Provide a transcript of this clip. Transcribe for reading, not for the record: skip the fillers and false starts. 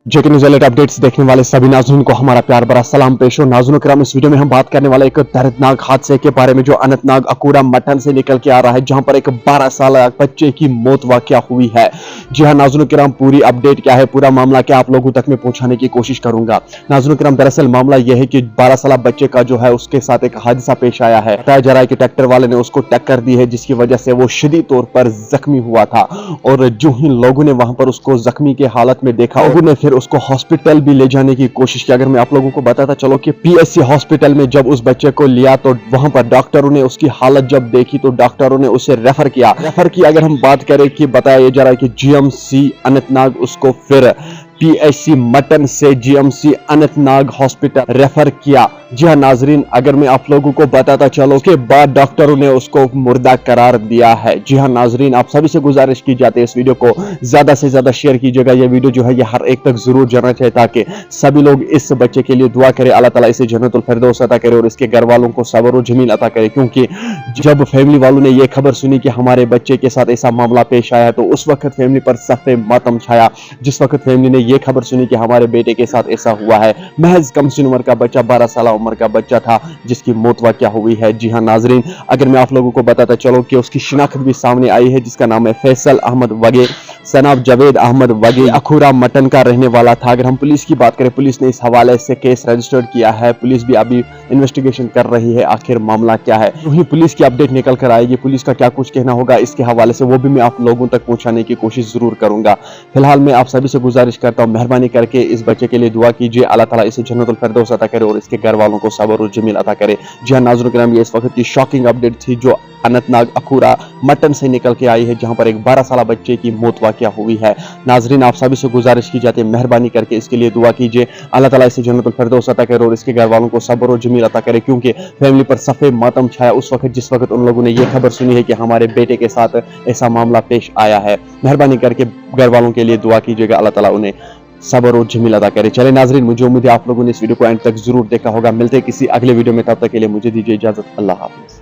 जेके news alert updates देखने वाले सभी नाज़रीन को हमारा प्यार भरा सलाम पेश हो। नाज़रीन किराम, इस वीडियो में हम बात करने वाले एक दर्दनाक हादसे के बारे में जो अनंतनाग अकूरा मटन से निकल के आ रहा है, जहां पर एक 12 साल बच्चे की मौत वाक़या हुई है। जी हां नाज़रीन किराम, पूरी अपडेट क्या है, पूरा मामला क्या, आप लोगों तक मैं पहुंचाने की कोशिश करूंगा। नाज़रीन किराम, दरअसल मामला यह है कि 12 साल बच्चे का जो है उसके साथ एक हादसा पेश आया है। बताया जा रहा है कि ट्रैक्टर वाले ने उसको टक्कर दी है, जिसकी वजह से वो शदीद तौर पर जख्मी हुआ था। और जो ही लोगों ने वहां पर उसको जख्मी की हालत में देखा, लोगों ने फिर उसको हॉस्पिटल भी ले जाने की कोशिश की। अगर मैं आप लोगों को बताता चलो कि पीएससी हॉस्पिटल में जब उस बच्चे को लिया तो वहां पर डॉक्टरों ने उसकी हालत जब देखी तो डॉक्टरों ने उसे रेफर किया। अगर हम बात करें कि बताया जा रहा है कि जीएमसी अनंतनाग उसको फिर पीएससी मटन से जीएमसी अनंतनाग हॉस्पिटल रेफर किया। जी हां नाजरीन, अगर मैं आप लोगों को बताता चलो के बाद डॉक्टरों ने उसको मुर्दा करार दिया है। जी हां नाजरीन, आप सभी से गुजारिश की जाती है इस वीडियो को ज्यादा से ज्यादा शेयर कीजिएगा। यह वीडियो जो है ये हर एक तक जरूर जाना चाहिए ताकि सभी लोग इस बच्चे के लिए दुआ करें, अल्लाह ताला इसे जन्नतुल फिरदौस अता करे और इसके घर वालों को सब्र और जमील अता करे। क्योंकि जब फैमिली वालों ने यह खबर सुनी कि हमारे बच्चे के साथ ऐसा मामला पेश आया तो उस वक्त फैमिली पर सख्त मातम छाया। जिस वक्त फैमिली ने यह खबर सुनी कि हमारे बेटे के साथ ऐसा हुआ है, महज कम सी उम्र का बच्चा, 12 साल उम्र का बच्चा था जिसकी मौत वाक़या हुई है। जी हां नाजरीन, अगर मैं आप लोगों को बताता चलो कि उसकी शिनाख्त भी सामने आई है, जिसका नाम है फैसल अहमद वगे, सनाब जावेद अहमद वगे, अखूरा मटन का रहने वाला था। अगर हम पुलिस की बात करें, पुलिस ने इस हवाले से केस रजिस्टर्ड किया है। पुलिस भी अभी इन्वेस्टिगेशन कर रही है आखिर मामला क्या है। वहीं पुलिस की अपडेट निकल कर आएगी, पुलिस का क्या कुछ कहना होगा इसके हवाले से वो भी मैं आप लोगों तक पहुंचाने की कोशिश जरूर करूंगा। फिलहाल मैं आप सभी से गुजारिश करता हूं, मेहरबानी करके इस बच्चे के लिए दुआ कीजिए, अल्लाह ताला इसे जन्नतुल फिरदौस अता करे और इसके घर वालों को सब्र और जमील अता करे। जी हां नाज़रीन किराम, ये इस वक्त की शॉकिंग अपडेट थी जो अनंतनाग अखूरा मटन से निकल के आई है, जहां पर एक 12 साल बच्चे की मौत वाक़या हुई है। नाजरीन, आप सभी से गुजारिश की जाती है, मेहरबानी करके इसके लिए दुआ कीजिए, अल्लाह ताला इसे जन्नतुल फिरदौस अता करे और इसके घर वालों को सब्र और जमील अता करे। क्योंकि फैमिली पर सफ़ेद मातम छाया उस वक्त जिस वक्त उन लोगों ने यह खबर सुनी है कि हमारे बेटे के साथ ऐसा मामला पेश आया है। मेहरबानी करके घर वालों के लिए दुआ कीजिएगा, अल्लाह ताला उन्हें सब्र और जमील अता करे। चले नाजरीन, मुझे उम्मीद है आप लोगों ने इस वीडियो को एंड तक जरूर देखा होगा। मिलते हैं किसी अगले वीडियो में, तब तक के लिए मुझे दीजिए इजाजत। अल्लाह हाफिज।